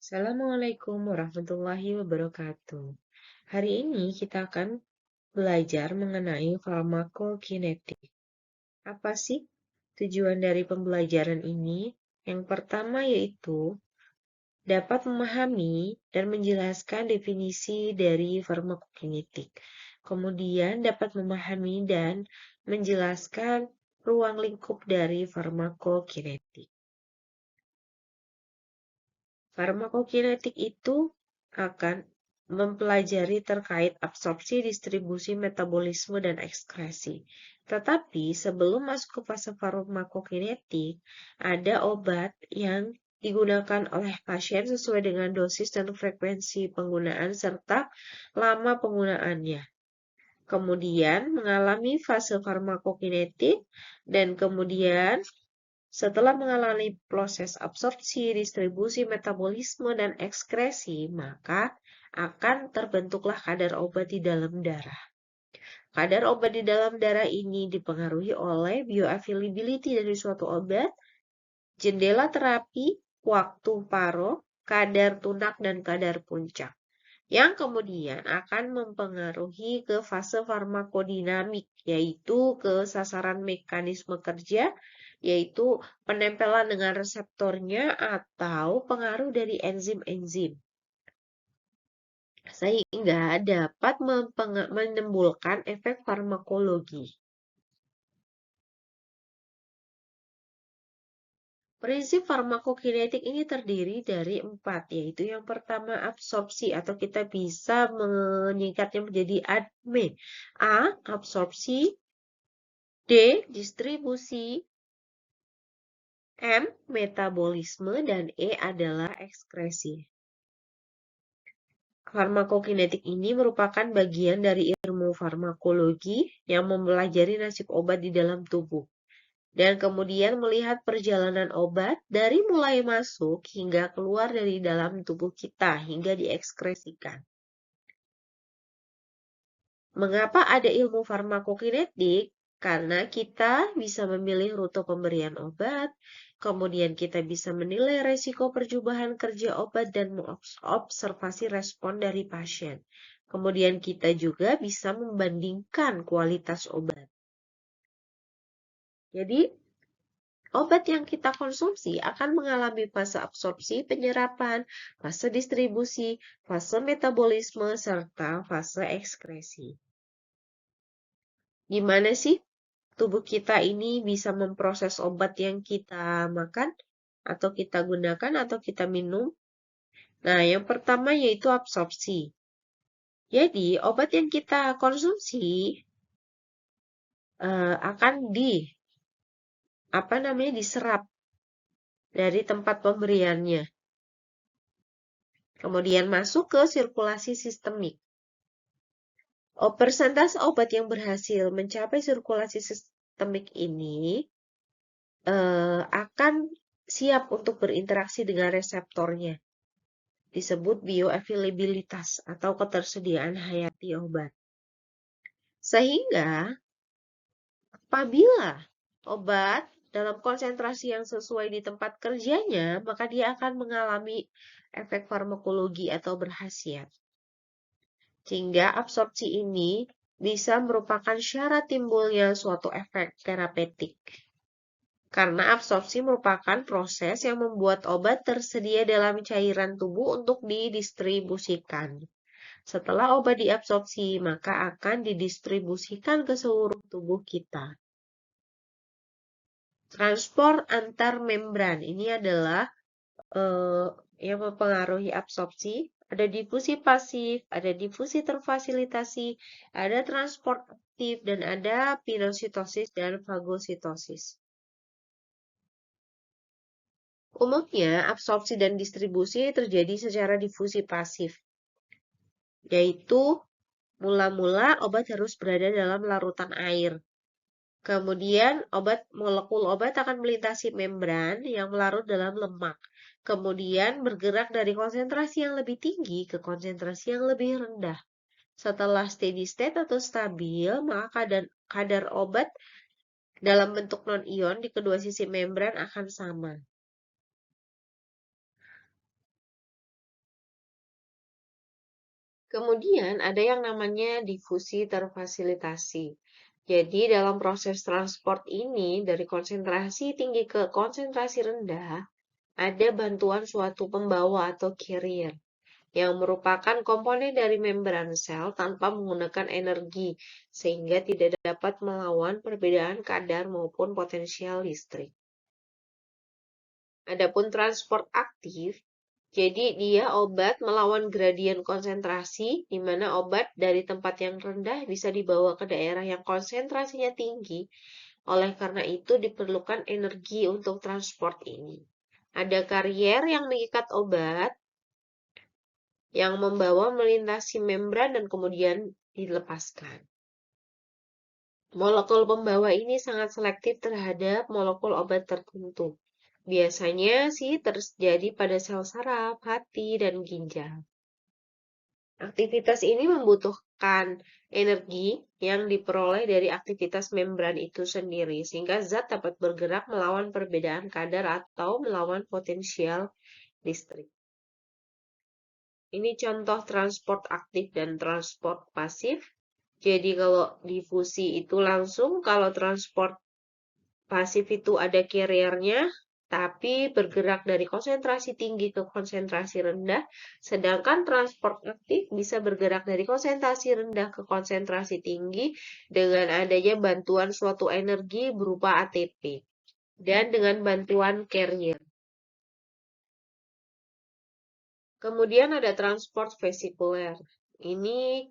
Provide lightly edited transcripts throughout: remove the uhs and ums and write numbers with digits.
Assalamualaikum warahmatullahi wabarakatuh. Hari ini kita akan belajar mengenai farmakokinetik. Apa sih tujuan dari pembelajaran ini? Yang pertama yaitu dapat memahami dan menjelaskan definisi dari farmakokinetik. Kemudian dapat memahami dan menjelaskan ruang lingkup dari farmakokinetik. Farmakokinetik itu akan mempelajari terkait absorpsi, distribusi, metabolisme, dan ekskresi. Tetapi sebelum masuk ke fase farmakokinetik, ada obat yang digunakan oleh pasien sesuai dengan dosis dan frekuensi penggunaan serta lama penggunaannya. Kemudian mengalami fase farmakokinetik dan kemudian setelah mengalami proses absorpsi, distribusi, metabolisme, dan ekskresi, maka akan terbentuklah kadar obat di dalam darah. Kadar obat di dalam darah ini dipengaruhi oleh bioavailability dari suatu obat, jendela terapi, waktu paro, kadar tunak, dan kadar puncak, yang kemudian akan mempengaruhi ke fase farmakodinamik, yaitu ke sasaran mekanisme kerja, yaitu penempelan dengan reseptornya atau pengaruh dari enzim-enzim, sehingga dapat menimbulkan efek farmakologi. Prinsip farmakokinetik ini terdiri dari 4, yaitu yang pertama absorpsi atau kita bisa menyingkatnya menjadi ADME. A. Absorpsi, D. Distribusi, M. Metabolisme, dan E adalah ekskresi. Farmakokinetik ini merupakan bagian dari ilmu farmakologi yang mempelajari nasib obat di dalam tubuh dan kemudian melihat perjalanan obat dari mulai masuk hingga keluar dari dalam tubuh kita hingga diekskresikan. Mengapa ada ilmu farmakokinetik? Karena kita bisa memilih rute pemberian obat, kemudian kita bisa menilai resiko percobaan kerja obat dan mengobservasi respon dari pasien. Kemudian kita juga bisa membandingkan kualitas obat. Jadi, obat yang kita konsumsi akan mengalami fase absorpsi, penyerapan, fase distribusi, fase metabolisme, serta fase ekskresi. Gimana sih tubuh kita ini bisa memproses obat yang kita makan, atau kita gunakan, atau kita minum? Nah, yang pertama yaitu absorpsi. Jadi, obat yang kita konsumsi akan diserap dari tempat pemberiannya. Kemudian masuk ke sirkulasi sistemik. Persentase obat yang berhasil mencapai sirkulasi sistemik ini akan siap untuk berinteraksi dengan reseptornya. Disebut bioavailabilitas atau ketersediaan hayati obat. Sehingga apabila obat dalam konsentrasi yang sesuai di tempat kerjanya, maka dia akan mengalami efek farmakologi atau berkhasiat. Sehingga absorpsi ini bisa merupakan syarat timbulnya suatu efek terapeutik. Karena absorpsi merupakan proses yang membuat obat tersedia dalam cairan tubuh untuk didistribusikan. Setelah obat diabsorpsi, maka akan didistribusikan ke seluruh tubuh kita. Transport antar membran ini adalah yang mempengaruhi absorpsi. Ada difusi pasif, ada difusi terfasilitasi, ada transport aktif, dan ada pinositosis dan fagositosis. Umumnya, absorpsi dan distribusi terjadi secara difusi pasif, yaitu mula-mula obat harus berada dalam larutan air. Kemudian molekul obat akan melintasi membran yang melarut dalam lemak. Kemudian bergerak dari konsentrasi yang lebih tinggi ke konsentrasi yang lebih rendah. Setelah steady state atau stabil, maka kadar obat dalam bentuk non-ion di kedua sisi membran akan sama. Kemudian ada yang namanya difusi terfasilitasi. Jadi dalam proses transport ini dari konsentrasi tinggi ke konsentrasi rendah, ada bantuan suatu pembawa atau carrier yang merupakan komponen dari membran sel tanpa menggunakan energi, sehingga tidak dapat melawan perbedaan kadar maupun potensial listrik. Adapun transport aktif, jadi dia obat melawan gradien konsentrasi, di mana obat dari tempat yang rendah bisa dibawa ke daerah yang konsentrasinya tinggi. Oleh karena itu diperlukan energi untuk transport ini. Ada karier yang mengikat obat, yang membawa melintasi membran dan kemudian dilepaskan. Molekul pembawa ini sangat selektif terhadap molekul obat tertentu. Biasanya sih terjadi pada sel saraf, hati, dan ginjal. Aktivitas ini membutuhkan energi yang diperoleh dari aktivitas membran itu sendiri, sehingga zat dapat bergerak melawan perbedaan kadar atau melawan potensial listrik. Ini contoh transport aktif dan transport pasif. Jadi kalau difusi itu langsung, kalau transport pasif itu ada carrier-nya, tapi bergerak dari konsentrasi tinggi ke konsentrasi rendah, sedangkan transport aktif bisa bergerak dari konsentrasi rendah ke konsentrasi tinggi dengan adanya bantuan suatu energi berupa ATP dan dengan bantuan carrier. Kemudian ada transport vesikuler. Ini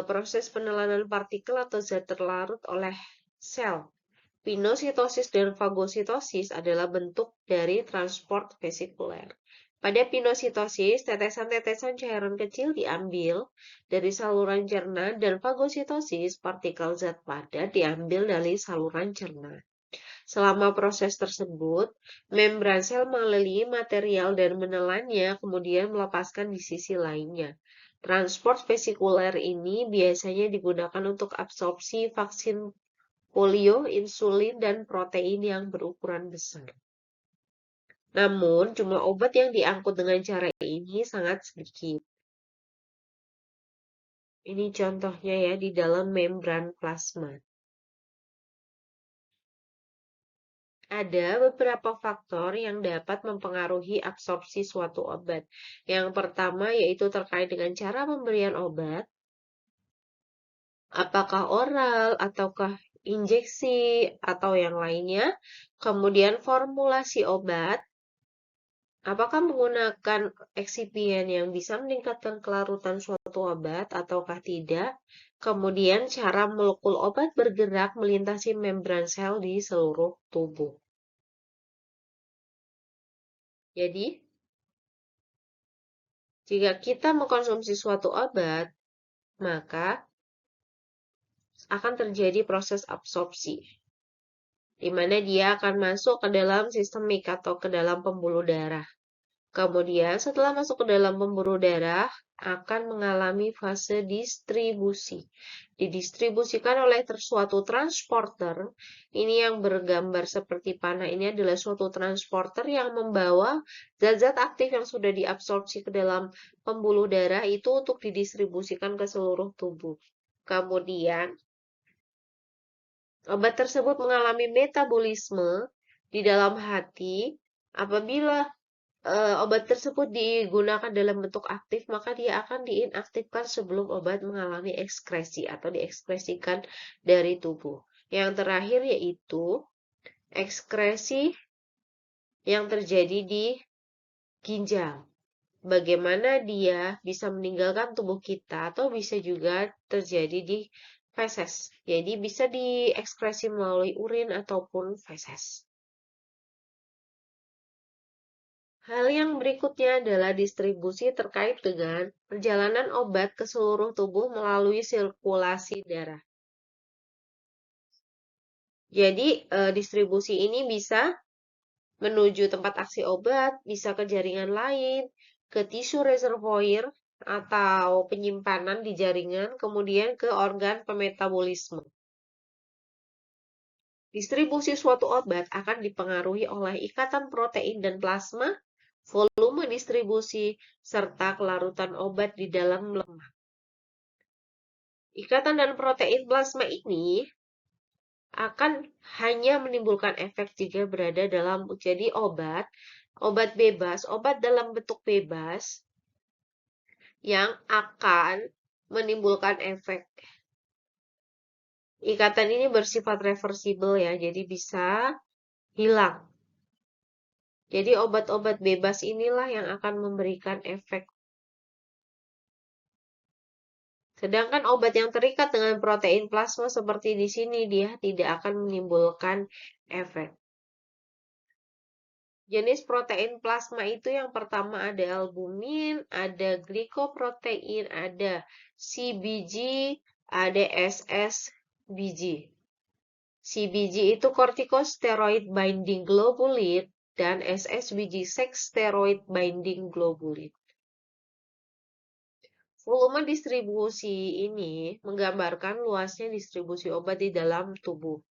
proses penelanan partikel atau zat terlarut oleh sel. Pinositosis dan fagositosis adalah bentuk dari transport vesikuler. Pada pinositosis, tetesan-tetesan cairan kecil diambil dari saluran cerna dan fagositosis, partikel zat padat diambil dari saluran cerna. Selama proses tersebut, membran sel mengelilingi material dan menelannya, kemudian melepaskan di sisi lainnya. Transport vesikuler ini biasanya digunakan untuk absorpsi vaksin polio, insulin, dan protein yang berukuran besar. Namun, jumlah obat yang diangkut dengan cara ini sangat sedikit. Ini contohnya ya di dalam membran plasma. Ada beberapa faktor yang dapat mempengaruhi absorpsi suatu obat. Yang pertama yaitu terkait dengan cara pemberian obat, apakah oral ataukah injeksi atau yang lainnya. Kemudian formulasi obat, apakah menggunakan eksipien yang bisa meningkatkan kelarutan suatu obat ataukah tidak. Kemudian cara molekul obat bergerak melintasi membran sel di seluruh tubuh. Jadi, jika kita mengkonsumsi suatu obat, maka akan terjadi proses absorpsi, di mana dia akan masuk ke dalam sistemik atau ke dalam pembuluh darah. Kemudian setelah masuk ke dalam pembuluh darah, akan mengalami fase distribusi. Didistribusikan oleh suatu transporter, ini yang bergambar seperti panah ini adalah suatu transporter yang membawa zat-zat aktif yang sudah diabsorpsi ke dalam pembuluh darah itu untuk didistribusikan ke seluruh tubuh. Kemudian, obat tersebut mengalami metabolisme di dalam hati. Apabila obat tersebut digunakan dalam bentuk aktif, maka dia akan diinaktifkan sebelum obat mengalami ekskresi atau diekskresikan dari tubuh. Yang terakhir yaitu ekskresi yang terjadi di ginjal. Bagaimana dia bisa meninggalkan tubuh kita atau bisa juga terjadi di feses. Jadi bisa diekskresi melalui urin ataupun feses. Hal yang berikutnya adalah distribusi terkait dengan perjalanan obat ke seluruh tubuh melalui sirkulasi darah. Jadi, distribusi ini bisa menuju tempat aksi obat, bisa ke jaringan lain, ke tisu reservoir atau penyimpanan di jaringan, kemudian ke organ pemetabolisme. Distribusi suatu obat akan dipengaruhi oleh ikatan protein dan plasma, volume distribusi, serta kelarutan obat di dalam lemak. Ikatan dan protein plasma ini akan hanya menimbulkan efek jika berada dalam jadi obat bebas, obat dalam bentuk bebas yang akan menimbulkan efek. Ikatan ini bersifat reversibel ya, jadi bisa hilang. Jadi obat-obat bebas inilah yang akan memberikan efek. Sedangkan obat yang terikat dengan protein plasma seperti di sini, dia tidak akan menimbulkan efek. Jenis protein plasma itu yang pertama ada albumin, ada glikoprotein, ada CBG, ada SSBG. CBG itu corticosteroid binding globulin dan SSBG sex steroid binding globulin. Volume distribusi ini menggambarkan luasnya distribusi obat di dalam tubuh.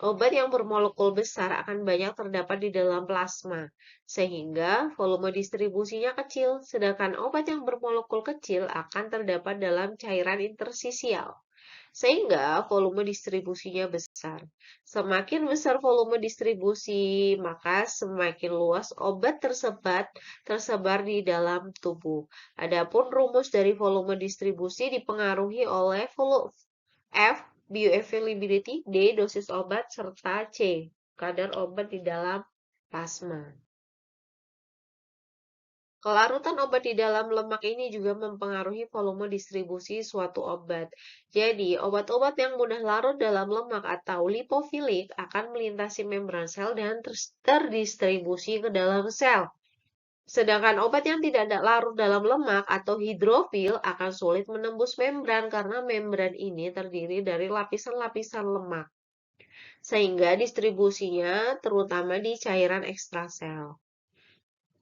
Obat yang bermolekul besar akan banyak terdapat di dalam plasma, sehingga volume distribusinya kecil, sedangkan obat yang bermolekul kecil akan terdapat dalam cairan intersisial, sehingga volume distribusinya besar. Semakin besar volume distribusi, maka semakin luas obat tersebar di dalam tubuh. Adapun rumus dari volume distribusi dipengaruhi oleh F, bioavailability, D, dosis obat, serta C, kadar obat di dalam plasma. Kelarutan obat di dalam lemak ini juga mempengaruhi volume distribusi suatu obat. Jadi, obat-obat yang mudah larut dalam lemak atau lipofilik akan melintasi membran sel dan terdistribusi ke dalam sel. Sedangkan obat yang tidak larut dalam lemak atau hidrofil akan sulit menembus membran karena membran ini terdiri dari lapisan-lapisan lemak, sehingga distribusinya terutama di cairan ekstrasel.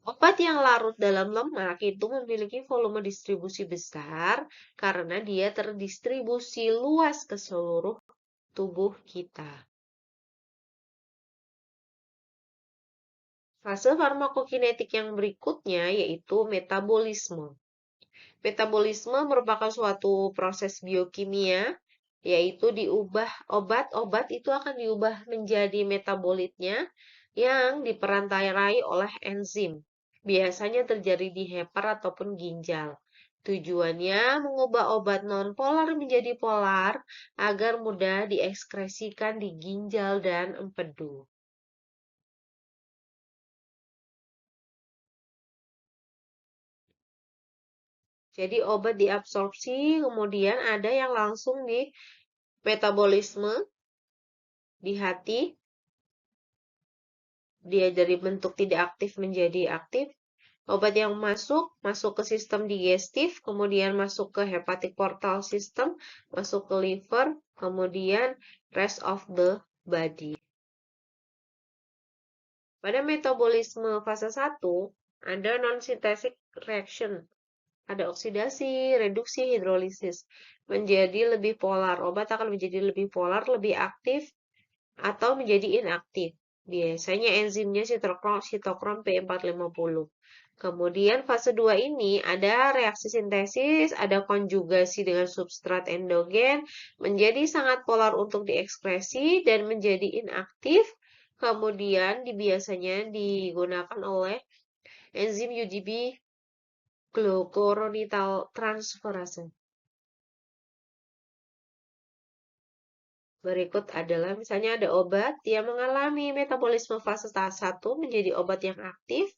Obat yang larut dalam lemak itu memiliki volume distribusi besar karena dia terdistribusi luas ke seluruh tubuh kita. Fase farmakokinetik yang berikutnya yaitu metabolisme. Metabolisme merupakan suatu proses biokimia, yaitu obat-obat itu akan diubah menjadi metabolitnya yang diperantarai oleh enzim. Biasanya terjadi di hepar ataupun ginjal. Tujuannya mengubah obat non-polar menjadi polar agar mudah diekskresikan di ginjal dan empedu. Jadi obat diabsorpsi, kemudian ada yang langsung di metabolisme di hati, dia dari bentuk tidak aktif menjadi aktif. Obat yang masuk ke sistem digestif, kemudian masuk ke hepatic portal system, masuk ke liver, kemudian rest of the body. Pada metabolisme fase 1, ada non-synthetic reaction. Ada oksidasi, reduksi, hidrolisis. Menjadi lebih polar. Obat akan menjadi lebih polar, lebih aktif, atau menjadi inaktif. Biasanya enzimnya sitokrom P450. Kemudian fase 2 ini ada reaksi sintesis, ada konjugasi dengan substrat endogen, menjadi sangat polar untuk diekspresi dan menjadi inaktif. Kemudian biasanya digunakan oleh enzim UGB glucuronidal-transferase. Berikut adalah misalnya ada obat yang mengalami metabolisme fase 1 menjadi obat yang aktif.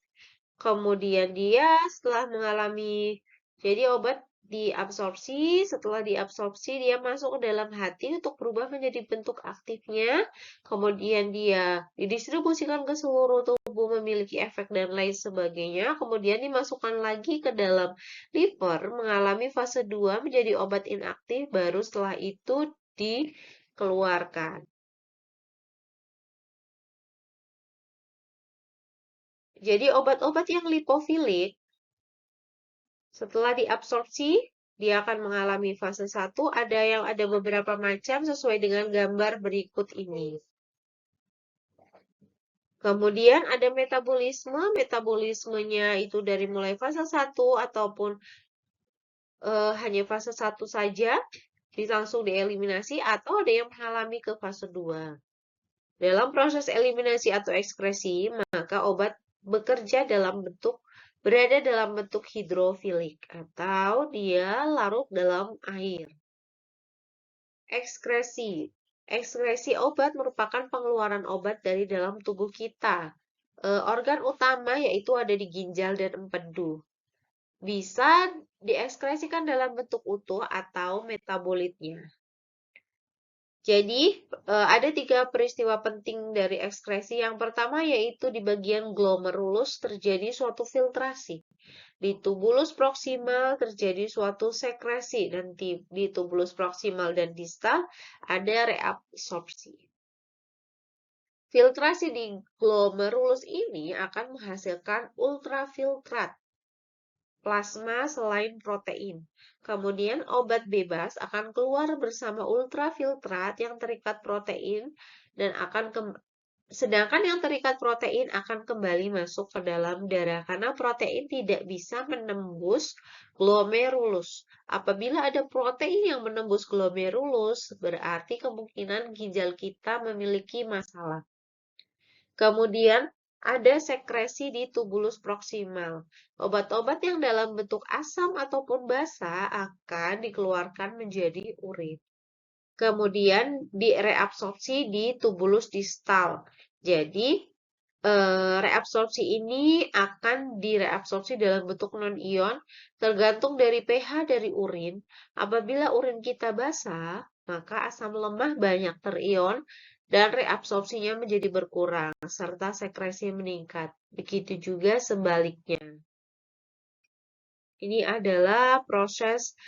Kemudian dia setelah mengalami, jadi obat diabsorpsi, setelah diabsorpsi dia masuk ke dalam hati untuk berubah menjadi bentuk aktifnya. Kemudian dia didistribusikan ke seluruh tubuh memiliki efek dan lain sebagainya. Kemudian dimasukkan lagi ke dalam liver mengalami fase 2 menjadi obat inaktif, baru setelah itu dikeluarkan. Jadi obat-obat yang lipofilik setelah diabsorpsi, dia akan mengalami fase 1, ada beberapa macam sesuai dengan gambar berikut ini. Kemudian ada metabolismenya itu dari mulai fase 1 ataupun hanya fase 1 saja, langsung dieliminasi, atau ada yang mengalami ke fase 2. Dalam proses eliminasi atau ekskresi, maka obat berada dalam bentuk hidrofilik, atau dia larut dalam air. Ekskresi. Ekskresi obat merupakan pengeluaran obat dari dalam tubuh kita. Organ utama yaitu ada di ginjal dan empedu. Bisa diekskresikan dalam bentuk utuh atau metabolitnya. Jadi, ada 3 peristiwa penting dari ekskresi. Yang pertama yaitu di bagian glomerulus terjadi suatu filtrasi. Di tubulus proksimal terjadi suatu sekresi, dan di tubulus proksimal dan distal ada reabsorpsi. Filtrasi di glomerulus ini akan menghasilkan ultrafiltrat plasma selain protein. Kemudian obat bebas akan keluar bersama ultrafiltrat yang terikat protein dan sedangkan yang terikat protein akan kembali masuk ke dalam darah karena protein tidak bisa menembus glomerulus. Apabila ada protein yang menembus glomerulus, berarti kemungkinan ginjal kita memiliki masalah. Kemudian ada sekresi di tubulus proksimal. Obat-obat yang dalam bentuk asam ataupun basa akan dikeluarkan menjadi urin. Kemudian direabsorpsi di tubulus distal. Jadi, reabsorpsi ini akan direabsorpsi dalam bentuk non-ion tergantung dari pH dari urin. Apabila urin kita basah, maka asam lemah banyak terion dan reabsorpsinya menjadi berkurang, serta sekresi meningkat. Begitu juga sebaliknya. Ini adalah proses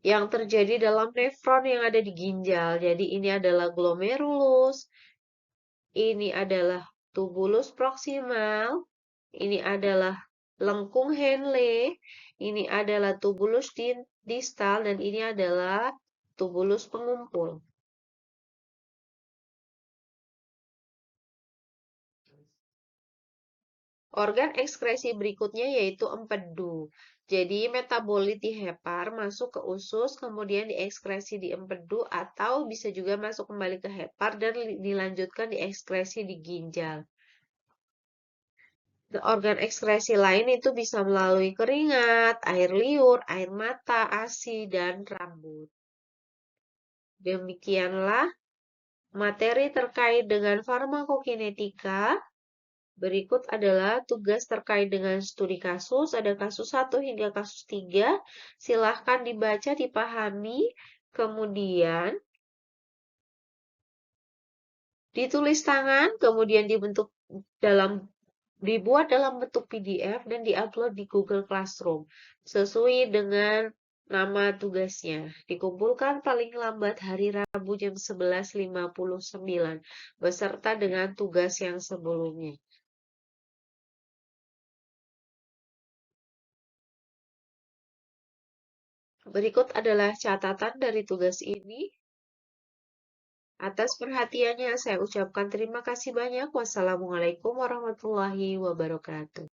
yang terjadi dalam nefron yang ada di ginjal. Jadi ini adalah glomerulus, ini adalah tubulus proksimal, ini adalah lengkung Henle, ini adalah tubulus distal, dan ini adalah tubulus pengumpul. Organ ekskresi berikutnya yaitu empedu. Jadi metabolit di hepar masuk ke usus, kemudian diekskresi di empedu, atau bisa juga masuk kembali ke hepar dan dilanjutkan diekskresi di ginjal. Organ ekskresi lain itu bisa melalui keringat, air liur, air mata, ASI, dan rambut. Demikianlah materi terkait dengan farmakokinetika. Berikut adalah tugas terkait dengan studi kasus. Ada kasus 1 hingga kasus 3. Silahkan dibaca, dipahami, kemudian ditulis tangan, kemudian dibuat dalam bentuk PDF dan diupload di Google Classroom sesuai dengan nama tugasnya. Dikumpulkan paling lambat hari Rabu jam 11.59 beserta dengan tugas yang sebelumnya. Berikut adalah catatan dari tugas ini. Atas perhatiannya saya ucapkan terima kasih banyak. Wassalamualaikum warahmatullahi wabarakatuh.